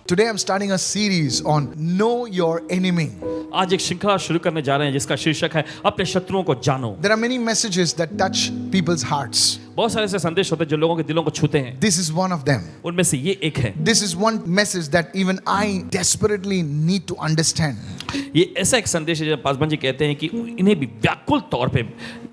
Today I'm starting a series on Know Your Enemy. आज एक श्रृंखला शुरू करने जा रहे हैं जिसका शीर्षक है अपने शत्रुओं को जानो। There are many messages that touch people's hearts. बहुत सारे ऐसे संदेश होते हैं जो लोगों के दिलों को छूते हैं। This is one of them. उनमें से ये एक है। This is one message that even I desperately need to understand. ये ऐसा एक संदेश है जो पासवान जी कहते हैं कि इन्हें भी व्याकुल तौर पे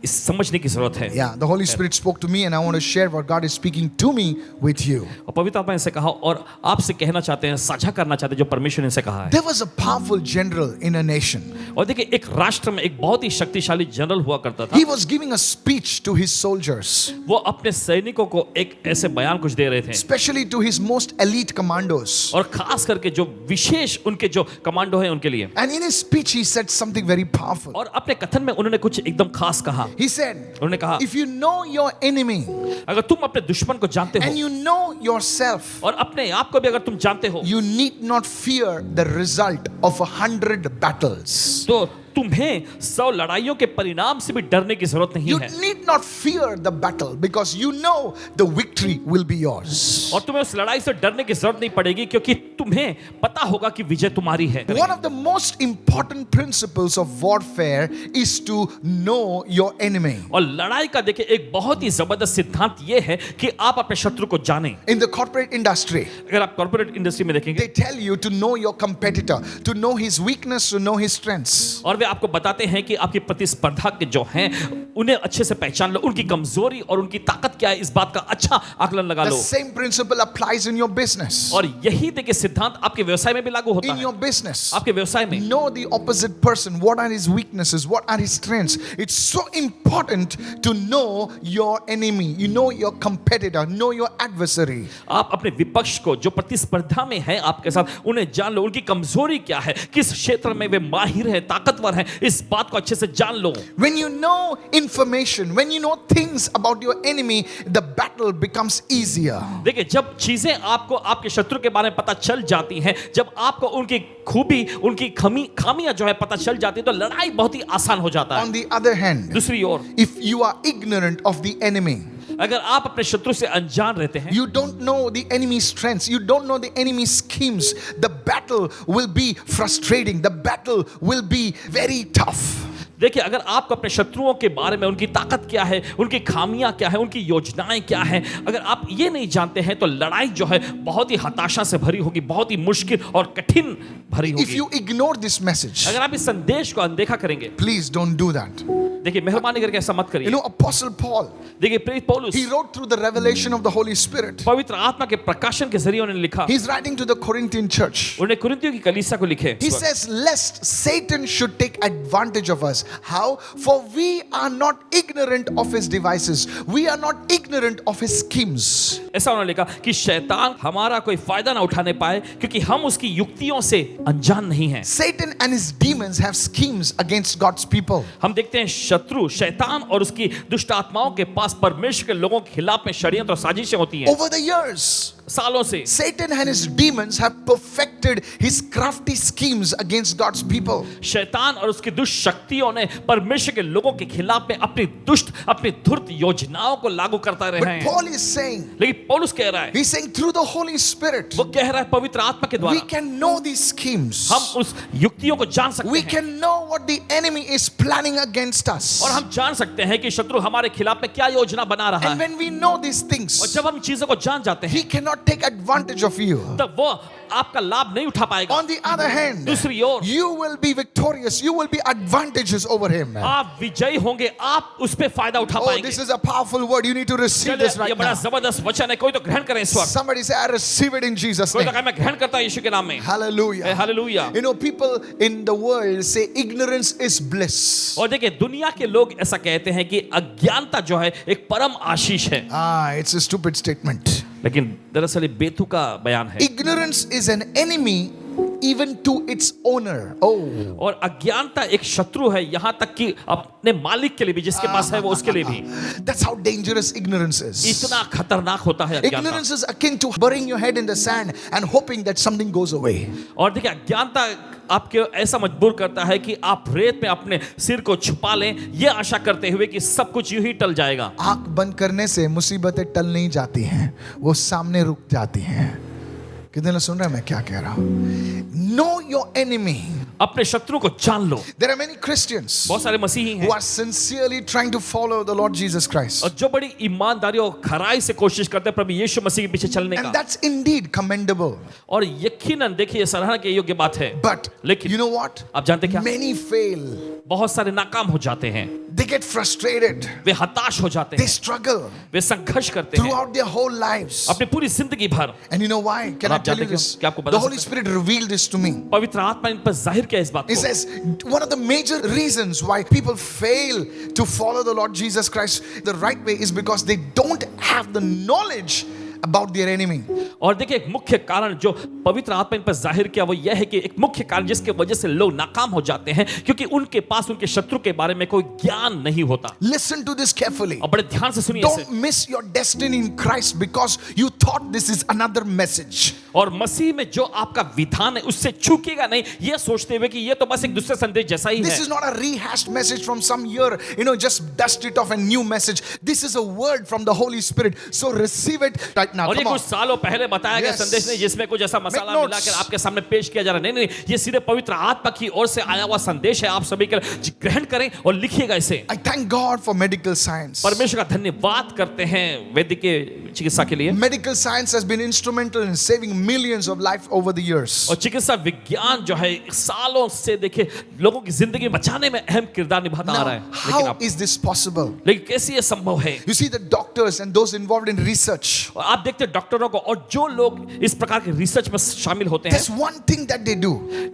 इस समझने की जरूरत है। Yeah, the Holy Spirit spoke to me and I want to share what God is speaking to me with you. और पवित्र आत्मा ने इनसे कहा और आपसे कहना चाहते हैं, साझा करना चाहते हैं जो परमेश्वर ने इनसे कहा है। There was a powerful general in a nation. और देखिए एक राष्ट्र में एक बहुत ही शक्तिशाली जनरल हुआ करता था। He was giving a speech to his soldiers. वो अपने सैनिकों को एक ऐसे बयान कुछ दे रहे थे। Especially to his most elite commandos. और खास करके जो विशेष उनके जो कमांडो हैं उनके लिए। And in his speech he said something very powerful. और अपने कथन में उन्होंने कुछ एकदम खास कहा। He said, उन्होंने कहा if you know your enemy अगर तुम अपने दुश्मन को जानते and हो you know yourself, और अपने आप को भी अगर तुम जानते हो you need not fear the result of 100 battles. तो तुम्हें 100 लड़ाइयों के परिणाम से भी डरने की जरूरत नहीं You है। need not fear the battle because you know the victory will be yours. और तुम्हें उस लड़ाई से डरने की जरूरत नहीं पड़ेगी क्योंकि तुम्हें पता होगा कि विजय तुम्हारी है। One of the most important principles of warfare is to know your enemy. और लड़ाई का देखिए एक बहुत ही जबरदस्त सिद्धांत ये है कि आप अपने शत्रु को जानें। In the corporate industry, अगर आप कॉर्पोरेट इंडस्ट्री में देखेंगे they tell you to know your competitor, to know his weakness, to know his strengths. और वे आपको बताते हैं कि आपकी प्रतिस्पर्धा के जो हैं उन्हें अच्छे से पहचान लो, उनकी कमजोरी और उनकी ताकत क्या है इस बात का अच्छा आकलन लगा The low. same principle applies in your business. और यही देखिए सिद्धांत आपके व्यवसाय में भी लागू होता In है। your business, आपके व्यवसाय में know the opposite person. What are his weaknesses? What are his strengths? It's so important to know your enemy. You know your competitor. Know your adversary. आप अपने विपक्ष को जो प्रतिस्पर्धा में है आपके साथ उन्हें जान लो, उनकी कमजोरी क्या है, किस क्षेत्र में वे माहिर हैं, ताकतवर हैं, इस बात को अच्छे से जान लो। When you know information, when you know things about your enemy, the battle becomes easier. देखिए जब चीजें आपको आपके शत्रु के बारे में पता चल जाती हैं, जब आपको उनकी खूबी, उनकी खामियां जो है पता चल जाती है तो लड़ाई बहुत ही आसान हो जाता है। On the other hand, दूसरी ओर if you are ignorant of the enemy, अगर आप अपने शत्रु से अनजान रहते हैं, you don't know the enemy's strengths, you don't know the enemy's schemes, the battle will be frustrating, the battle will be very tough. देखिए अगर आपको अपने शत्रुओं के बारे में उनकी ताकत क्या है, उनकी खामियां क्या है, उनकी योजनाएं क्या है, अगर आप ये नहीं जानते हैं तो लड़ाई जो है बहुत ही हताशा से भरी होगी, बहुत ही मुश्किल और कठिन भरी If होगी। you ignore this message, अगर आप इस संदेश को अनदेखा करेंगे, please don't do that. देखिए मेहरबानी करके ऐसा मत You करिए। know, Apostle Paul, देखिए प्रेरित पौलुस he wrote through the revelation of the Holy Spirit. पवित्र आत्मा के प्रकाशन के जरिए उन्होंने लिखा, He's writing to the Corinthian church. उन्होंने कुरिन्थियों की कलीसिया को लिखे, He says, lest Satan should take advantage of us. How? For we are not ignorant of his devices. We are not ignorant of his schemes. ऐसा उन्होंने लिखा कि शैतान हमारा कोई फायदा ना उठाने पाए क्योंकि हम उसकी युक्तियों से अनजान नहीं हैं। Satan and his demons have schemes against God's people. हम देखते हैं शत्रु शैतान और उसकी दुष्ट आत्माओं के पास परमेश्वर के लोगों के खिलाफ में षड्यंत्र और साजिशें होती हैं। Over the years, सालों से Satan and his demons have perfected his crafty schemes against God's people. शैतान और उसकी दुष्ट शक्तियों ने परमेश्वर के लोगों के खिलाफ में अपनी धूर्त योजनाओं को लागू करता रहे But हैं। Paul is saying, लेकिन पौलुस कह रहा है, he's saying through the Holy Spirit, वो कह रहा है पवित्र आत्मा के we द्वारा can know these schemes. हम उस युक्तियों को जान सकते We हैं can know what the enemy is planning against us. और हम जान सकते हैं कि शत्रु हमारे खिलाफ में क्या योजना बना रहा And है। when we know these और things, जब हम चीजों को जान जाते he हैं cannot take advantage of you. तब वो आपका लाभ नहीं उठा पाएगा। On the other hand, दूसरी ओर you will be victorious. You will be advantageous over him. आप विजयी होंगे, आप उस पे फायदा उठा Oh, पाएंगे। this is a powerful word. You need to receive चलिए, this ये right बड़ा now. जबरदस्त वचन है, कोई तो ग्रहण करे इस वक्त। Somebody say, I receive it in Jesus' कोई तो name. कहे मैं ग्रहण करता हूं यीशु के नाम में। Hallelujah. Hallelujah. You know, people in the world say ignorance is bliss. और देखिए दुनिया के लोग ऐसा कहते हैं कि अज्ञानता जो है एक परम आशीष है, It's a stupid statement. लेकिन दरअसल ये बेतुका बयान है। Ignorance is an enemy even to its owner. Oh. और अज्ञानता एक शत्रु है यहाँ तक कि अपने मालिक के लिए भी, जिसके पास है वो उसके लिए भी। That's how dangerous ignorance is. इतना खतरनाक होता है अज्ञानता। Ignorance is akin to burying your head in the sand and hoping that something goes away. और देखिए अज्ञानता आपके ऐसा मजबूर करता है कि आप रेत में अपने सिर को छुपा लें, ये आशा करते हुए कि सब कुछ यूं ही टल जाएगा। आंख बंद करने से मुसीबतें टल नहीं जाती हैं, वो सामने रुक जाती हैं। कितने लोग सुन रहे हैं मैं क्या कह रहा हूं? Know your enemy. अपने शत्रु को जान लो। There are many Christians बहुत सारे मसीही हैं who are sincerely trying to follow the Lord Jesus Christ. और जो बड़ी ईमानदारी और खराई से कोशिश करते हैं प्रभु यीशु मसीह के पीछे चलने And का, that's indeed commendable. और यकीनन देखिए सराहना के योग्य बात है। But लेकिन you know what? आप जानते क्या, Many fail. बहुत सारे नाकाम हो जाते हैं, They get frustrated. वे हताश हो जाते They हैं, struggle वे संघर्ष करते हैं throughout their whole lives. अपनी पूरी जिंदगी भर। And you know why? Can और I आप tell जानते you क्यों? this? क्या आपको बता The Holy सकते Spirit revealed this to me. पवित्र आत्मा इन पर जाहिर किया इस बात He को। says one of the major reasons why people fail to follow the Lord Jesus Christ the right way is because they don't have the knowledge about their enemy. और देखिए एक मुख्य कारण जो पवित्र आत्मा इन पर जाहिर किया वो यह है कि एक मुख्य कारण जिसके वजह से लोग नाकाम हो जाते हैं क्योंकि उनके पास उनके शत्रु के बारे में कोई ज्ञान नहीं होता। Listen to this carefully. और बड़े ध्यान से सुनिए इसे। Don't miss your destiny in Christ because you thought this is another message. और मसीह में जो आपका विधान है उससे चूकेगा नहीं ये सोचते हुए कि ये तो बस एक दूसरे संदेश जैसा ही This है। is not a rehashed message from some year, just dust it off a new message. This is a word from the Holy Spirit. So receive it right now. और ये Come on. कुछ सालों पहले बताया गया Yes. संदेश नहीं जिसमें कुछ ऐसा मसाला notes. मिलाकर आपके सामने पेश किया जा रहा है। नहीं, ये सीधे पवित्र आत्मा की ओर से आया हुआ संदेश है। आप सभी के लिए ग्रहण करें और लिखिएगा इसे। I thank God for medical science. परमेश्वर का धन्यवाद करते हैं वैद्यकीय चिकित्सा के लिए। Medical science has been instrumental in saving millions of lives over the years. और चिकित्सा विज्ञान जो है सालों से देखिए लोगों की जिंदगी बचाने में अहम किरदार निभाता आ रहा है। Now, लेकिन how आप is this possible? लेकिन कैसे ये संभव है? You see, the doctors and those involved in research, और आप देखते हैं डॉक्टरों को और जो लोग इस प्रकार के रिसर्च में शामिल होते हैं there's one thing that they do.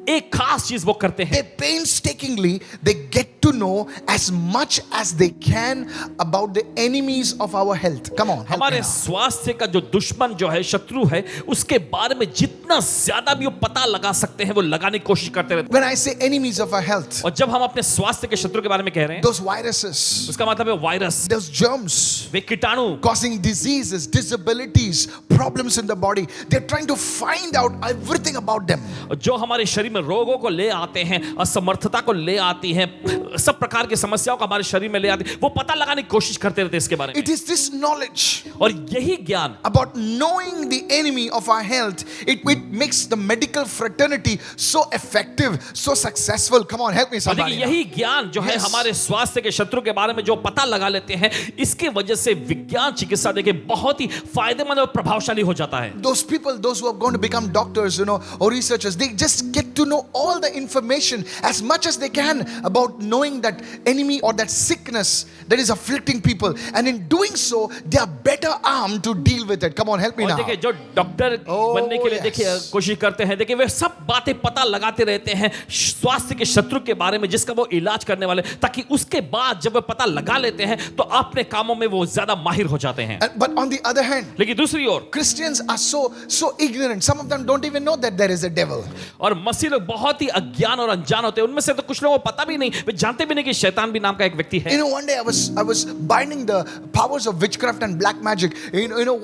एक खास चीज वो करते हैं। They painstakingly they get to know as much as they can about the enemies of our health. Come on, help me हमारे now. स्वास्थ्य का जो दुश्मन जो है शत्रु है उसके बारे में जितना ज्यादा भी वो पता लगा सकते हैं वो लगाने की कोशिश करते रहते When I say enemies of our health, हैं। और जब हम अपने स्वास्थ्य के शत्रु के बारे में कह रहे हैं those viruses, उसका मतलब है वायरस, those germs वे कीटाणु causing diseases, disabilities, problems in the body, they're trying to find out everything about them. जो हमारे शरीर में रोगों को ले आते हैं, असमर्थता को ले आती हैं, सब प्रकार की समस्याओं को हमारे शरीर में ले आती हैं, वो पता लगाने की कोशिश करते रहते हैं इसके बारे में। It is this knowledge और यही ज्ञान about knowing the enemy of our health, it makes the medical fraternity so effective, so successful. Come on, help me और somebody. देखिए यही ज्ञान जो है Yes. हमारे स्वास्थ्य के शत्रु के बारे में जो पता लगा लेते हैं इसके वजह से विज्ञान चिकित्सा देखिए बहुत ही फायदेमंद और प्रभावशाली हो जाता है। Those people, those who are going to become doctors, or researchers, they just get to know all the information as much as they can about knowing that enemy or that sickness that is afflicting people. And in doing so, they are better armed to deal with it. Come on, help me और now. देखिए जो doctor बनने के लिए yes. देखिए कोशिश करते हैं, देखिए वे सब बातें पता लगाते रहते हैं स्वास्थ्य के शत्रु के बारे में जिसका वो इलाज करने वाले, ताकि उसके बाद जब वे पता लगा लेते हैं तो अपने कामों में वो ज्यादा माहिर हो जाते हैं। But on the other hand, लेकिन दूसरी ओर Christians are so ignorant. Some of them don't even know that there is a devil. और मसीह लोग बहुत ही अज्ञान और अनजान होते हैं, उनमें से तो कुछ लोगों को पता भी नहीं, वे जानते भी नहीं कि शैतान भी नाम का एक व्यक्ति है। One day I was binding the powers of witchcraft and black magic.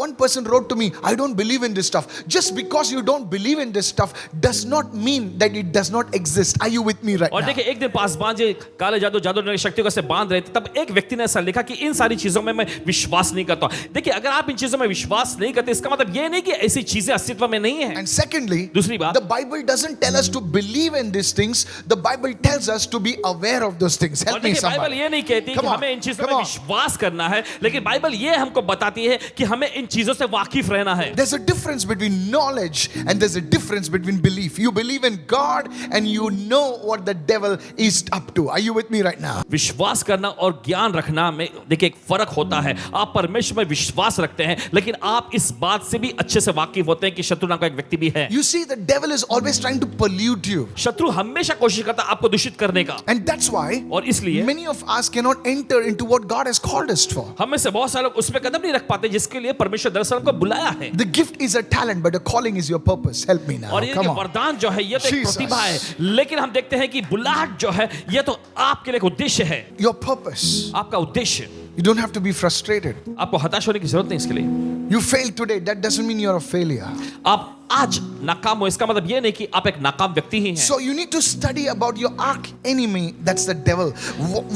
One person wrote to me, I don't believe in this stuff. Just because you don't believe in this stuff does not mean that it does not exist. Are you with me right और now? देखिए एक दिन पास बांझे काले जादू की शक्तियों से बांध रहे थे, तब एक व्यक्ति ने ऐसा लिखा कि इन सारी चीजों में मैं विश्वास नहीं करता। देखिए अगर आप इन चीजों में विश्वास नहीं करते इसका मतलब ये नहीं कि ऐसी चीजें अस्तित्व में नहीं है। And secondly, दूसरी बात, the Bible doesn't tell us to believe in these things. The Bible tells us to be aware of those things. और Help me देखिए बाइबल somebody. ये नहीं कहती Come कि on, हमें इन चीजों come में on. विश्वास करना है, लेकिन बाइबल ये हमको बताती है कि हमें इन चीजों से वाकिफ रहना है। There's a difference between knowledge and there's a difference between belief. You believe in God and you know what the devil is up to. Are you with me right now? विश्वास करना और ज्ञान रखना में देखिए एक फर्क होता है। आप परमेश्वर में विश्वास रखते हैं लेकिन आप इस बात से भी अच्छे से वाकिफ होते हैं कि शत्रु नाम का एक व्यक्ति भी है। You see, the devil is always trying to pollute you. शत्रु हमेशा कोशिश करता है आपको दूषित करने का, And that's why और इसलिए many of us cannot enter into what God has called us for. हम में से बहुत सारे लोग उसमें कदम नहीं रख पाते जिसके लिए परमेश्वर दरअसल हमको बुलाया है। The gift is a talent, but the calling is your purpose. Help me now. और ये Come on. वरदान जो है ये तो एक Jesus. प्रतिभा है, लेकिन हम देखते हैं कि बुलाहट जो है ये तो आपके लिए एक उद्देश्य है। Your purpose. आपका उद्देश्य, You don't have to be frustrated. आपको हताश होने की जरूरत नहीं इसके लिए। You failed today. That doesn't mean you're a failure. आप आज नाकाम हो इसका मतलब ये नहीं कि आप एक नाकाम व्यक्ति ही हैं। So you need to study about your arch enemy. That's the devil.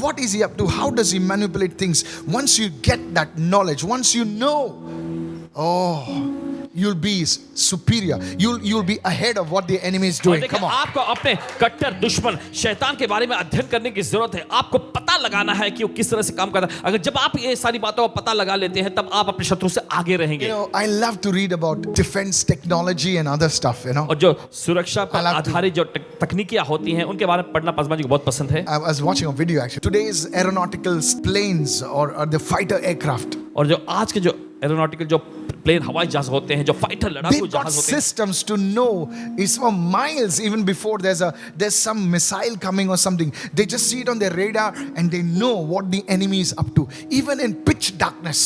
What is he up to? How does he manipulate things? Once you get that knowledge, once you know, you'll be superior. You'll be ahead of what the enemy is और doing. देखिए Come on. आपको अपने कट्टर दुश्मन शैतान के बारे में अध्ययन करने की जरूरत है। आपको पता लगाना है कि वो किस तरह से काम करता है। अगर जब आप ये सारी बातों का पता लगा लेते हैं तब आप अपने शत्रु से आगे You रहेंगे। know, I love to read about defense technology and other stuff, you know. और जो सुरक्षा पर I love to- आधारित जो तकनीकियां होती हैं उनके बारे में पढ़ना पासवान जी को बहुत पसंद है। I was watching a video actually. Today's aeronautical planes or the fighter aircraft, और जो आज के जो एरोनॉटिकल जो प्लेन हवाई जहाज होते हैं, जो फाइटर लड़ाकू they've got जहाज होते हैं, systems to know is for miles even before there's some missile coming or something. They just see it on their radar and they know what the enemy is up to, even in pitch darkness.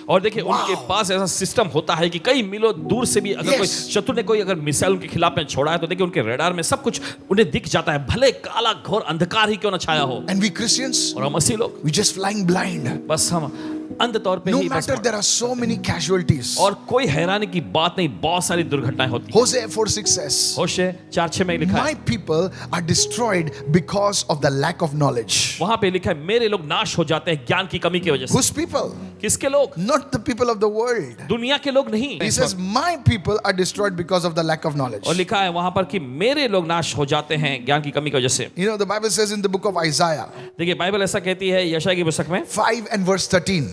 और देखिए उनके पास ऐसा system होता है कि कई मीलों दूर से भी अगर कोई Yes. शत्रु ने कोई अगर मिसाइल उनके खिलाफ में छोड़ा है तो देखिए उनके रडार में सब कुछ उन्हें दिख जाता है, भले काला घोर अंधकार ही क्यों न छाया हो। And we Christians, और हम मसीह लोग we just flying blind. बस हम अंध तौर पे No ही बस matter there are so many casualties. और कोई हैरानी की बात नहीं, बहुत सारी दुर्घटनाएं होती हैं। Hosea 4:6 says, होशे 4:6 में लिखा my है, people are destroyed because of the lack of knowledge. वहां पे लिखा है मेरे लोग नाश हो जाते हैं ज्ञान की कमी की वजह से। Whose people? किसके लोग? Not the people of the world. दुनिया के लोग नहीं। He says, my people are destroyed because of the lack of knowledge. और लिखा है वहां पर कि मेरे लोग नाश हो जाते हैं ज्ञान की कमी की वजह से। You know, the Bible says in the book of Isaiah देखिए बाइबल ऐसा कहती है यशायाह की पुस्तक में 5 and verse 13.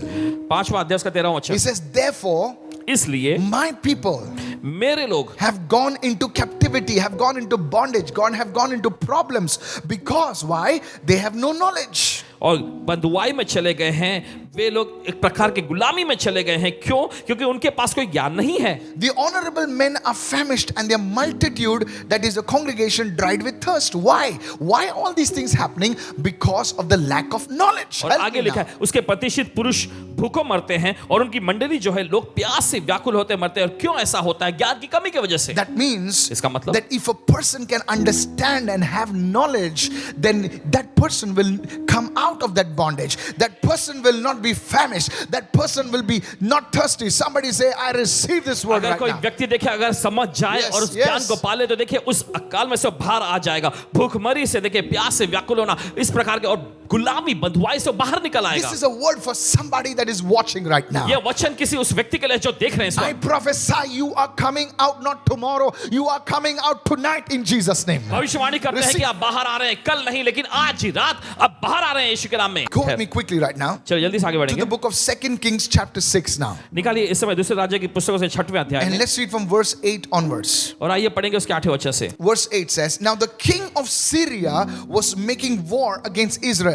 5वां अध्याय का 13वां He वचन, says, therefore, इसलिए my people मेरे लोग have gone into captivity, have gone into bondage, have gone into problems. Because why? They have no knowledge. और बंधुआई में चले गए हैं, वे लोग एक प्रकार के गुलामी में चले गए हैं। क्यों? क्योंकि उनके पास कोई ज्ञान नहीं है। The honorable men are famished and their multitude, that is the congregation, dried with thirst. Why? Why all these things happening? Because of the lack of knowledge. और Help आगे me लिखा now. है उसके प्रतिष्ठित पुरुष भूखों मरते हैं और उनकी मंडली जो है लोग प्यास से व्याकुल होते मरते हैं। और क्यों ऐसा होता है? ज्ञान की कमी की वजह से। That means इसका मतलब that if a person can understand and have knowledge, then that person will come out of that bondage. That person will not be famished. That person will be not thirsty. Somebody say, I receive this word अगर right कोई now. व्यक्ति देखे अगर समझ जाए Yes, और उस yes. ज्ञान को पाले तो देखिए उस अकाल में से बाहर आ जाएगा। भूखमरी से देखिए प्यास से व्याकुल होना इस प्रकार के और गुलामी बंधुआई से बाहर निकल आएगा। This is a word for somebody that is watching right now. यह वचन किसी उस व्यक्ति के लिए जो देख रहे हैं इस I वक्त। prophesy you are coming out not tomorrow, you are coming out tonight in Jesus' name. भविष्यवाणी करते हैं कि आप बाहर आ रहे हैं कल नहीं लेकिन आज ही रात अब बाहर आ रहे हैं यीशु के नाम में। Go with me quickly right now चलो जल्दी से आगे to बढ़ेंगे। the book of 2 Kings chapter 6 now. निकालिए इस समय दूसरे राज्य की पुस्तकों से 6वें अध्याय And में let's read from verse 8 onwards. और आइए पढ़ेंगे उसके 8वें वचन से। Verse 8 says, now the king of Syria was making war against Israel.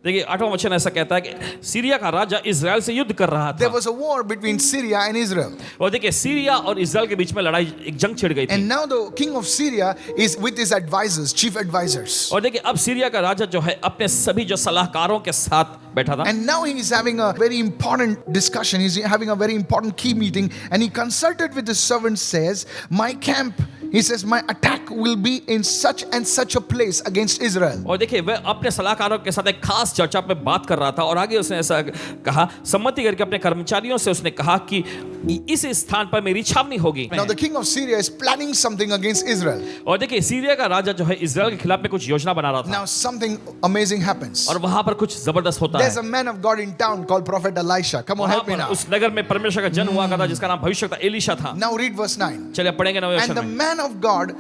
देखिए 8वां वचन ऐसा कहता है कि सीरिया का राजा इजराइल से युद्ध कर रहा There था। was a war between Syria and Israel. और देखिए सीरिया और इजराइल के बीच में लड़ाई एक जंग छिड़ गई थी। And now the king of Syria is with his advisors, chief advisors. और देखिए अब सीरिया का राजा जो है अपने सभी जो सलाहकारों के साथ बैठा था। And now he is having a very important discussion. He's having a very important key meeting. And he consulted with his servants, says, my camp, he says, my attack will be in such and such a place against Israel. और देखिए वह अपने सलाहकारों के साथ एक खास चर्चा पे बात कर रहा था और आगे उसने ऐसा कहा, सम्मति करके अपने कर्मचारियों से उसने कहा कि इस स्थान पर मेरी छावनी होगी। Now the king of Syria is planning something against Israel. और देखिए सीरिया का राजा जो है इजराइल के खिलाफ में कुछ योजना बना रहा था Now something amazing happens. और वहां पर कुछ जबरदस्त होता There's है। a man of God in town called Prophet Elisha. Come on, वहां help me पर now. उस नगर में परमेश्वर का जन्म हुआ था जिसका नाम भविष्यवक्ता एलीशा था। Now read verse 9. चलिए पढ़ेंगे 9वें And the वचन में। man of God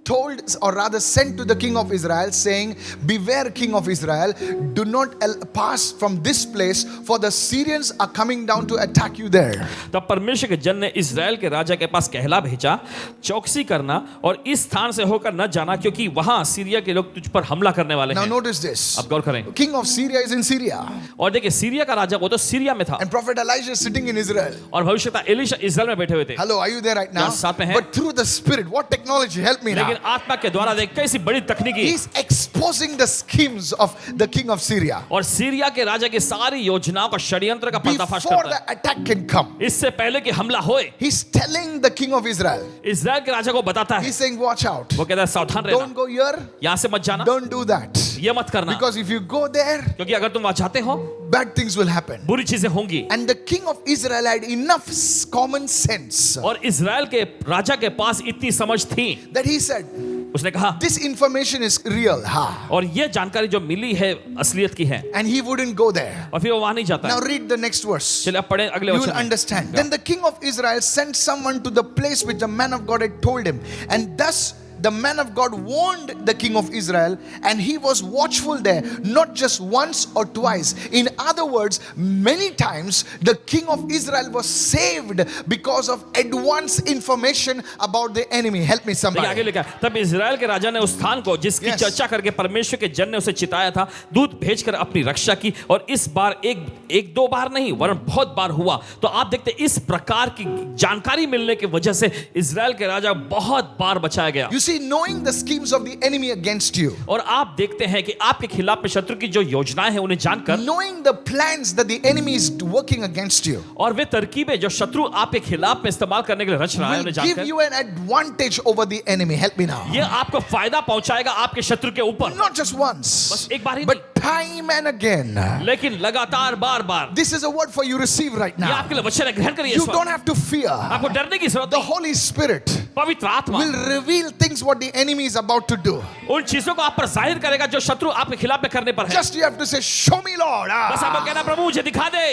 told, or rather sent to the king of Israel, saying, beware, king of Israel, do not pass from this place, for the Syrians are coming down to attack you there. तब परमेश्वर के जन ने Israel के राजा के पास कहला भेजा, चौकसी करना और इस स्थान से होकर न जाना क्योंकि वहां सीरिया के लोग तुझ पर हमला करने वाले Now हैं। notice this. अब गौर करें। King of Syria is in Syria. और देखिए सीरिया का राजा वो तो सीरिया में था And Prophet Elijah is sitting in Israel. और भविष्यवक्ता एलीशा इजराइल में बैठे हुए थे। Hello, are you there right now? क्या साथ में हैं? But through the Spirit, what technology? Help me now. लेकिन आत्मा के द्वारा देख कैसी बड़ी तकनीकी He's exposing the schemes of the king of Syria. और सीरिया के राजा की सारी योजनाओं का षड्यंत्र का पर्दाफाश Before करता है। the attack can come, इससे पहले कि हमला होए he's telling the king of Israel, Israel के राजा को बताता है, he's saying, watch out. वो कहता है सावधान रहना, Don't go here. यहाँ से मत जाना, Don't do that. ये मत करना, Because if you go there, क्योंकि अगर तुम वहां जाते हो bad things will happen. बुरी चीजें होंगी। And the king of Israel had enough common sense और इजराइल के राजा के पास इतनी समझ थी that he said, उसने कहा this information is real, और ये जानकारी जो मिली है असलियत की है, and he wouldn't go there. और फिर वो वहां नहीं जाता Now है। read the next verse. चलिए अब पढ़ें अगले You will वचन में। understand. Then the king of Israel sent someone to the place which the man of God had told him, and thus the man of God warned the king of Israel, and he was watchful there, not just once or twice. In other words, many times the king of Israel was saved because of advance information about the enemy. Help me देखिए आगे somebody. लिखा है, तब Israel के राजा ने उस स्थान को जिसकी Yes. चर्चा करके परमेश्वर के जन ने उसे चिताया था, दूत भेजकर अपनी रक्षा की, और इस बार एक दो बार नहीं वरन बहुत बार हुआ। तो आप देखते हैं इस प्रकार की जानकारी मिलने की वजह से इजराइल के राजा बहुत बार बचाया गया। You see, knowing the schemes of the enemy against you, और आप देखते हैं कि आपके खिलाफ में शत्रु की जो योजनाएं हैं उन्हें जानकर, knowing the plans that the enemy is working against you, और वे तरकीबें जो शत्रु आपके खिलाफ में इस्तेमाल करने के लिए रच रहा है will उन्हें give जानकर, you an advantage over the enemy. Help me now. ये आपको फायदा पहुंचाएगा आपके शत्रु के ऊपर, Not just once, बस एक बार ही but time and again. नहीं, लेकिन लगातार बार बार। This is a word for you receive right ये now. आपके लिए वचन है, ग्रहण करिए। You इस वक्त don't have to fear. आपको डरने की जरूरत The नहीं। Holy Spirit पवित्र आत्मा will reveal things what the enemy is about to do. उन चीजों को आप पर जाहिर करेगा जो शत्रु आपके खिलाफ में करने पर है। Just you have to say, show me, Lord. बस आपको कहना प्रभु मुझे दिखा दे।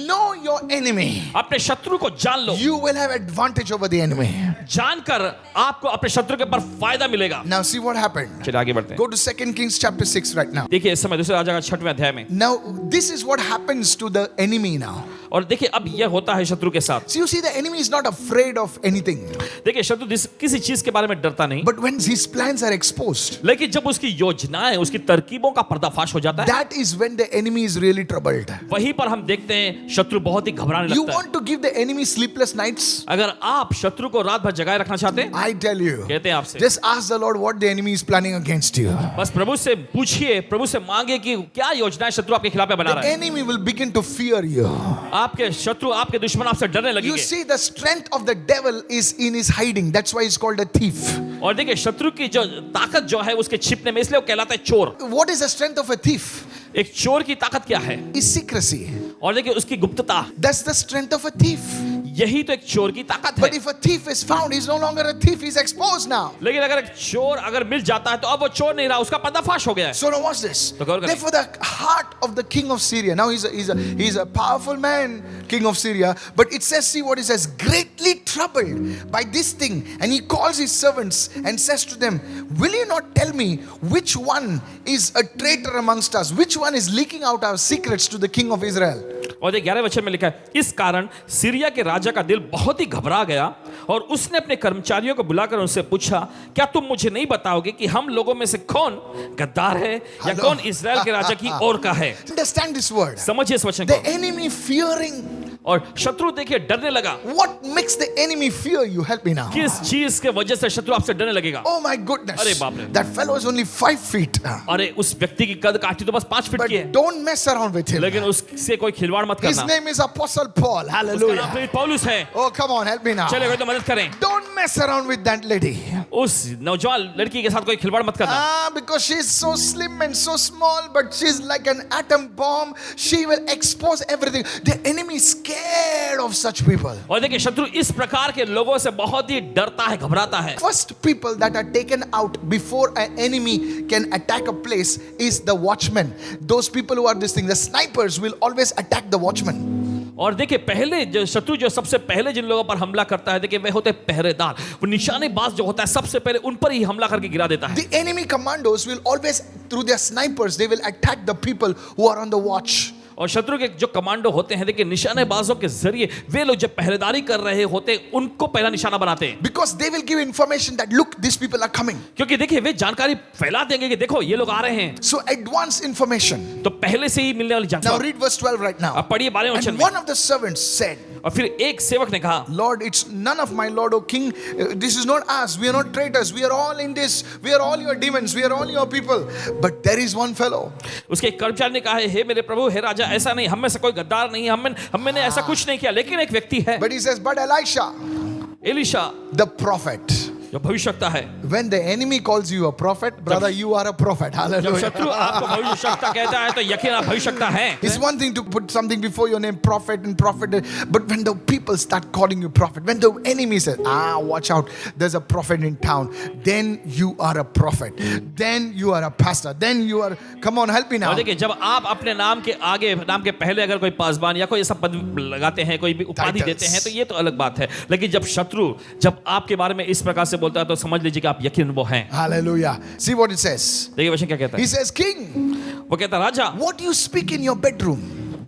Know your enemy. अपने शत्रु को जान लो, You will have advantage over the enemy. जानकर आपको अपने शत्रु के ऊपर फायदा मिलेगा। Now see what happened. चलिए आगे बढ़ते हैं। Go to 2 Kings chapter 6 right now. देखिए इस समय दूसरे राजा का 6वें अध्याय में, Now this is what happens to the enemy now. और देखिए अब यह होता है शत्रु के साथ। So you see, the enemy is not afraid of anything. देखिए शत्रु किसी चीज के बारे में डरता नहीं, But when his plans are exposed, लेकिन जब उसकी योजनाएं, उसकी तरकीबों का पर्दाफाश हो जाता है, that is when the enemy is really troubled. वहीं पर हम देखते हैं शत्रु बहुत ही घबराने You लगता है। want to give the enemy sleepless nights? अगर आप शत्रु को रात भर जगाए रखना चाहते हैं, I tell you, कहते हैं आपसे just ask the Lord what the enemy is planning against you. बस प्रभु से पूछिए, प्रभु से मांगे कि क्या योजनाएं शत्रु आपके खिलाफ में बना The रहा है। enemy will begin to fear you. आपके शत्रु, आपके दुश्मन आपसे डरने You लगेंगे। see, the strength of the devil is in his hiding. That's why he's called a thief. और देखिए शत्रु की जो ताकत जो है उसके छिपने में, इसलिए वो कहलाता है चोर। What is the strength of a thief? एक चोर की ताकत क्या है? Is secrecy. और देखिए उसकी गुप्तता, That's the strength of a thief. यही तो एक चोर की ताकत But है। if a thief is found, he's no longer a thief. He's exposed now. लेकिन अगर एक चोर अगर मिल जाता है तो अब वो चोर नहीं रहा, उसका पर्दाफाश हो गया है। So now watch this. तो गौर करें। Therefore, the heart of the king of Syria. Now he's a powerful man, king of Syria. But it says, see what it says, greatly troubled by this thing, and he calls his servants and says to them, will you not tell me which one is a traitor amongst us? Which one is leaking out our secrets to the king of Israel? और 11वें वचन में लिखा है, इस कारण Syria के राजा का दिल बहुत ही घबरा गया और उसने अपने कर्मचारियों को बुलाकर उनसे पूछा, क्या तुम मुझे नहीं बताओगे कि हम लोगों में से कौन गद्दार है या Hello. कौन इजराइल के राजा की ओर का है? Understand this word. समझिए इस वचन The को। enemy fearing. और शत्रु देखिए डरने लगा। What makes the enemy fear you? Help me now. किस चीज के वजह से शत्रु आपसे डरने लगेगा? Oh my goodness. अरे बाप रे। That fellow is only 5 feet. अरे उस व्यक्ति की कद काठी तो बस 5 फीट की है, But don't mess around with him. लेकिन उससे कोई खिलवाड़ मत His करना। name is Apostle Paul. उसका नाम Hallelujah. प्रेरित पौलुस है। Oh, come on, help me now. चले गए तो मदद करें। Don't mess around with that lady. उस नौजवान लड़की के साथ कोई खिलवाड़ मत करना। Because she's so slim and so small, but she's like an atom bomb. She will expose everything. The enemy is scared of such people. और देखिए शत्रु इस प्रकार के लोगों से बहुत ही डरता है, घबराता है। First people that are taken out before an enemy can attack a place is the watchmen. Those people who are this thing, the snipers will always attack the watchmen. और देखिए पहले जो शत्रु जो सबसे पहले जिन लोगों पर हमला करता है, देखिए वे होते हैं पहरेदार। वो निशानेबाज जो होता है सबसे पहले उन पर ही हमला करके गिरा देता है। The enemy commandos will always, through their snipers, they will attack the people who are on the watch. और शत्रु के जो कमांडो होते हैं, देखिए निशानेबाजों के जरिए वे लोग जब पहरेदारी कर रहे होते हैं उनको पहला निशाना बनाते हैं। Because they will give information that look, these people are coming. क्योंकि देखिए वे जानकारी फैला देंगे कि देखो ये लोग आ रहे हैं। So advance information. तो पहले से ही मिलने वाली Now जानकारी। read verse 12 right now. अब पढ़िए 12वें वचन And में। one of the servants said, और फिर एक सेवक ने कहा, Lord, it's none of my Lord, O King. This is not us. We are not traitors. We are all in this. We are all your demons. We are all your people. But there is one fellow. उसके एक कर्मचारी ने कहा है, हे मेरे प्रभु, हे राजा, ऐसा नहीं, हम में से कोई गद्दार नहीं, हमने ऐसा कुछ नहीं किया, लेकिन एक व्यक्ति है, But he says, but Elisha, Elisha, the prophet. जो भविष्यवक्ता है, when the enemy calls you a prophet, brother, you are a prophet. जब Hallelujah. शत्रु आपको भविष्यवक्ता कहता है तो यकीन आप भविष्यवक्ता हैं। It's one thing to put something before your name, prophet and prophet, but when the people start calling you prophet, when the enemy says, watch out, there's a prophet in town, then you are a prophet, then you are a pastor, then you are, come on, help me now. और देखिए, जब आप अपने नाम के आगे, नाम के पहले अगर कोई पासबान या कोई ऐसा पद लगाते हैं, कोई भी उपाधि Titles. देते हैं, तो ये तो अलग बात है। लेकिन जब शत्रु जब आपके बारे में इस प्रकार से बोलता है तो समझ लीजिए कि आप यकीन वो हैं। Hallelujah. See what it says. देखिए वचन क्या कहता He है, says, King, वो कहता है, राजा, what you speak in your bedroom,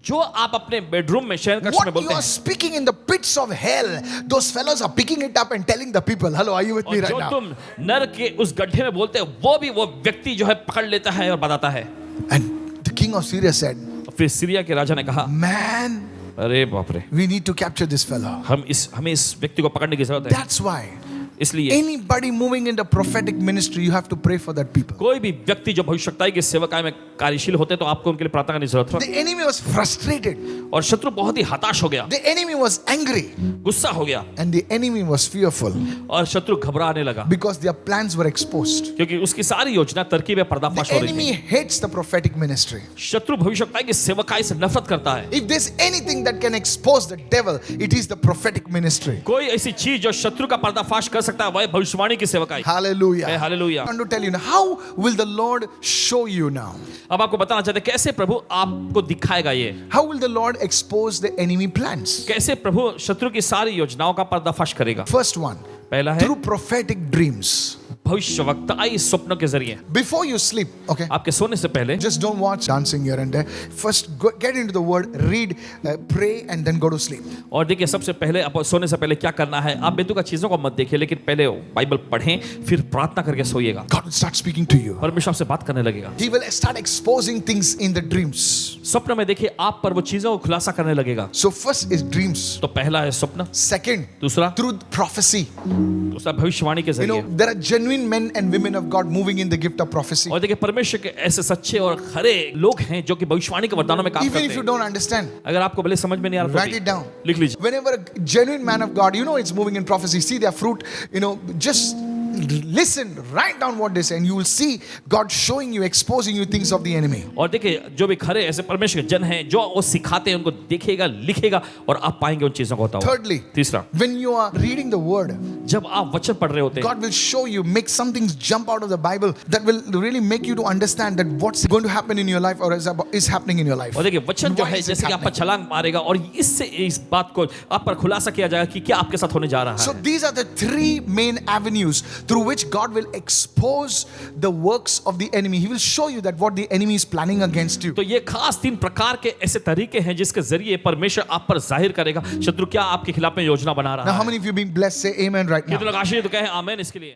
जो आप अपने बेडरूम में, शयन कक्ष में what you बोलते are हैं, speaking in the pits of hell, those fellows are picking it up and telling the people. Hello, are you with me और right जो now? तुम नर के उस गड्ढे में बोलते हैं, वो भी वो व्यक्ति जो है पकड़ लेता है और बताता है। And the king of Syria said, फिर सीरिया के राजा ने कहा, man, अरे बाप रे, we need to capture this fellow. हमें इस व्यक्ति को पकड़ने की जरूरत है। That's why इसलिए anybody moving in the prophetic ministry, you have to pray for that people. कोई भी व्यक्ति जो भविष्यवक्ताई की सेवकाई में कार्यशील होते हैं तो आपको उनके लिए प्रार्थना करने की जरूरत है। The enemy was frustrated. और शत्रु बहुत ही हताश हो गया, The enemy was angry. गुस्सा हो गया, And the enemy was fearful और शत्रु घबराने लगा because their plans were exposed. क्योंकि उसकी सारी योजना तरकीबें The पर्दाफाश हो रही enemy थी। hates the prophetic ministry. शत्रु भविष्यवक्ताई की सेवकाई से नफरत करता है। If there's anything that can expose the devil, it is the prophetic ministry. कोई ऐसी चीज जो शत्रु का पर्दाफाश कर सकता है वह भविष्यवाणी की सेवकाई। Hallelujah. Hallelujah. I want to tell you now, how will the Lord show you now? अब आपको बताना चाहते हैं कैसे प्रभु आपको दिखाएगा ये, How will the Lord expose the enemy plans? कैसे प्रभु शत्रु की सारी योजनाओं का पर्दाफाश करेगा। First one, पहला है through prophetic dreams. भविष्यवक्ताई स्वप्नों के जरिए। Before you sleep, okay? आपके सोने से पहले Just don't watch dancing here and there. First, get into the word, read, pray, and then go to sleep. और देखिए, सबसे पहले आप सोने से पहले क्या करना है, आप बेतुका चीजों को मत देखिए, लेकिन पहले बाइबल पढ़ें, फिर प्रार्थना करके सोइएगा। God will start speaking to you. परमेश्वर आपसे बात करने लगेगा। He will start exposing things in the dreams. स्वप्न में देखिए आप पर वो चीजों को खुलासा करने लगेगा। So first is dreams. तो पहला है स्वप्न, Second, दूसरा through prophecy. दूसरा भविष्यवाणी के You जरिए। know, there are genuine men and women of God moving in the gift of prophecy. और देखिए परमेश्वर के ऐसे सच्चे और खरे लोग हैं जो कि भविष्यवाणी के वरदानों में काम Even करते if you हैं। don't understand, अगर आपको भले समझ में नहीं आ रहा write तो it down. लिख लीजिए। Whenever a genuine man of God, you know it's moving in prophecy, see their fruit, you know, just listen, write down what they say, and you will see God showing you, exposing you things of the enemy. और देखिए जो भी खरे ऐसे परमेश्वर के जन हैं जो वो सिखाते हैं उनको देखेगा, लिखेगा और आप पाएंगे उन चीजों को होता हुआ। Thirdly, तीसरा, when you are reading the word, जब आप वचन पढ़ रहे होते हैं God will show you, make some things jump out of the Bible that will really make you to understand that what's going to happen in your life or is happening in your life. और देखिए वचन And जो why है is it जैसे कि आप पर happening? छलांग मारेगा और इससे इस बात को आप पर खुलासा किया जाएगा कि क्या आपके साथ होने जा रहा So है। these are the three main avenues through which God will expose the works of the enemy. He will show you that what the enemy is planning against you. तो ये खास 3 प्रकार के ऐसे तरीके हैं जिसके जरिए परमेश्वर आप पर जाहिर करेगा शत्रु क्या आपके खिलाफ में योजना बना Now, रहा how है। many of you being blessed? Say amen right now. कितने लोग आशीर्वाद तो कहें आमीन इसके लिए।